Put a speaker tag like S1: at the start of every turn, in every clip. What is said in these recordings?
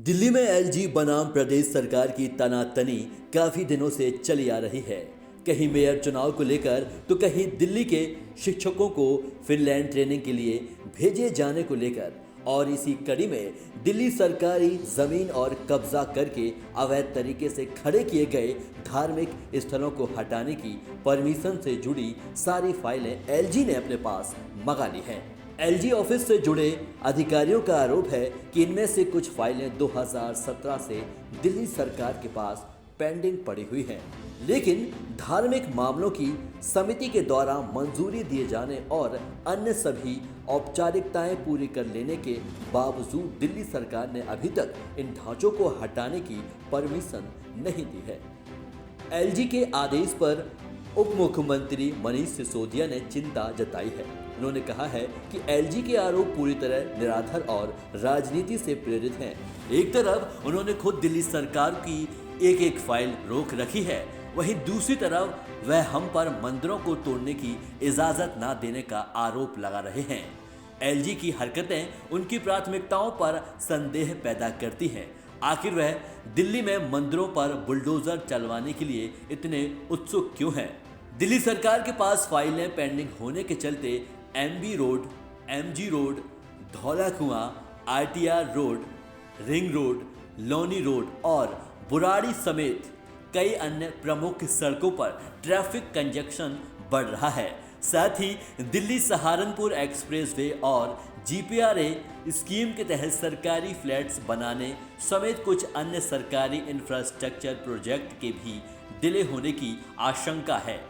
S1: दिल्ली में एलजी बनाम प्रदेश सरकार की तनातनी काफी दिनों से चली आ रही है। कहीं मेयर चुनाव को लेकर तो कहीं दिल्ली के शिक्षकों को फिनलैंड ट्रेनिंग के लिए भेजे जाने को लेकर। और इसी कड़ी में दिल्ली सरकारी जमीन और कब्जा करके अवैध तरीके से खड़े किए गए धार्मिक स्थलों को हटाने की परमिशन से जुड़ी सारी फाइलें एलजी ने अपने पास मंगा ली हैं। एलजी ऑफिस से जुड़े अधिकारियों का आरोप है कि इनमें से कुछ फाइलें 2017 से दिल्ली सरकार के पास पेंडिंग पड़ी हुई हैं, लेकिन धार्मिक मामलों की समिति के द्वारा मंजूरी दिए जाने और अन्य सभी औपचारिकताएं पूरी कर लेने के बावजूद दिल्ली सरकार ने अभी तक इन ढांचों को हटाने की परमिशन नहीं दी है। एलजी के आदेश पर उप मुख्यमंत्री मनीष सिसोदिया ने चिंता जताई है। उन्होंने कहा है कि एलजी के आरोप पूरी तरह निराधार और राजनीति से प्रेरित हैं। एक तरफ उन्होंने खुद दिल्ली सरकार की एक एक फाइल रोक रखी है, वहीं दूसरी तरफ वह हम पर मंदिरों को तोड़ने की इजाजत न देने का आरोप लगा रहे हैं। एलजी की हरकतें उनकी प्राथमिकताओं पर संदेह पैदा करती हैं। आखिर वह दिल्ली में मंदिरों पर बुलडोजर चलवाने के लिए इतने उत्सुक क्यों हैं? दिल्ली सरकार के पास फाइलें पेंडिंग होने के चलते MB road, MG road, Dhaula Kuan, RTR road, ring road, Loni road और बुराड़ी समेत कई अन्य प्रमुख सड़कों पर ट्रैफिक कंजेक्शन बढ़ रहा है। साथ ही दिल्ली सहारनपुर एक्सप्रेसवे और जीपीआरए स्कीम के तहत सरकारी फ्लैट्स बनाने समेत कुछ अन्य सरकारी इंफ्रास्ट्रक्चर प्रोजेक्ट के भी डिले होने की आशंका है।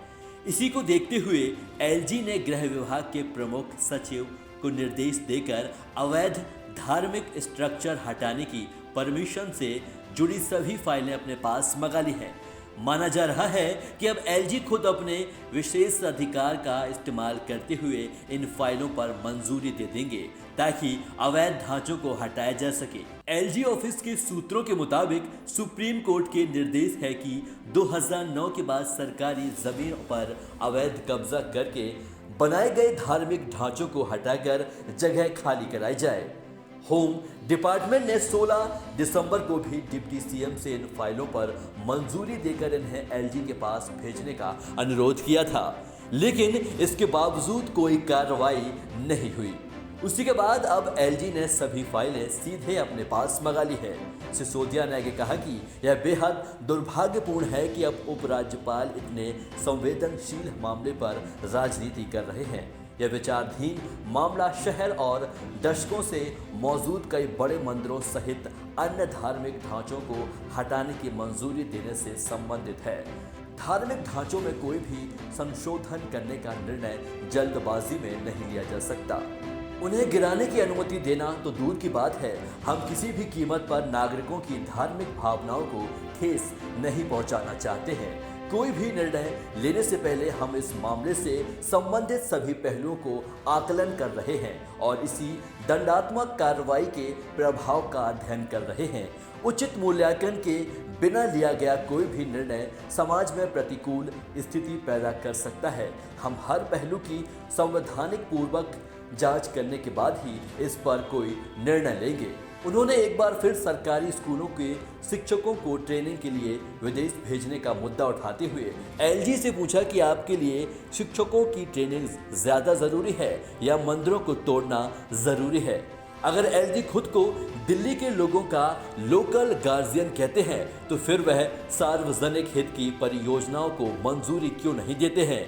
S1: इसी को देखते हुए एलजी ने गृह विभाग के प्रमुख सचिव को निर्देश देकर अवैध धार्मिक स्ट्रक्चर हटाने की परमिशन से जुड़ी सभी फाइलें अपने पास मंगा ली हैं। माना जा रहा है कि अब एलजी खुद अपने विशेष अधिकार का इस्तेमाल करते हुए इन फाइलों पर मंजूरी दे देंगे ताकि अवैध ढांचों को हटाया जा सके। एलजी ऑफिस के सूत्रों के मुताबिक सुप्रीम कोर्ट के निर्देश है कि 2009 के बाद सरकारी जमीन पर अवैध कब्जा करके बनाए गए धार्मिक ढांचों को हटाकर जगह खाली कराई जाए। होम डिपार्टमेंट ने 16 दिसंबर को भी डिप्टी सीएम से इन फाइलों पर मंजूरी देकर इन्हें एलजी के पास भेजने का अनुरोध किया था, लेकिन इसके बावजूद कोई कार्रवाई नहीं हुई। उसी के बाद अब एलजी ने सभी फाइलें सीधे अपने पास मंगा ली है। सिसोदिया ने आगे कहा कि यह बेहद दुर्भाग्यपूर्ण है कि अब उपराज्यपाल इतने संवेदनशील मामले पर राजनीति कर रहे हैं। यह विचाराधीन मामला शहर और दशकों से मौजूद कई बड़े मंदिरों सहित अन्य धार्मिक ढांचों को हटाने की मंजूरी देने से संबंधित है। धार्मिक ढांचों में कोई भी संशोधन करने का निर्णय जल्दबाजी में नहीं लिया जा सकता। उन्हें गिराने की अनुमति देना तो दूर की बात है, हम किसी भी कीमत पर नागरिकों की धार्मिक भावनाओं को ठेस नहीं पहुंचाना चाहते हैं। कोई भी निर्णय लेने से पहले हम इस मामले से संबंधित सभी पहलुओं को आकलन कर रहे हैं और इसी दंडात्मक कार्रवाई के प्रभाव का अध्ययन कर रहे हैं। उचित मूल्यांकन के बिना लिया गया कोई भी निर्णय समाज में प्रतिकूल स्थिति पैदा कर सकता है। हम हर पहलू की संवैधानिक पूर्वक जांच करने के बाद ही इस पर कोई निर्णय लेंगे। उन्होंने एक बार फिर सरकारी स्कूलों के शिक्षकों को ट्रेनिंग के लिए विदेश भेजने का मुद्दा उठाते हुए एलजी से पूछा कि आपके लिए शिक्षकों की ट्रेनिंग ज़्यादा ज़रूरी है या मंदिरों को तोड़ना ज़रूरी है? अगर एलजी खुद को दिल्ली के लोगों का लोकल गार्जियन कहते हैं तो फिर वह सार्वजनिक हित की परियोजनाओं को मंजूरी क्यों नहीं देते हैं?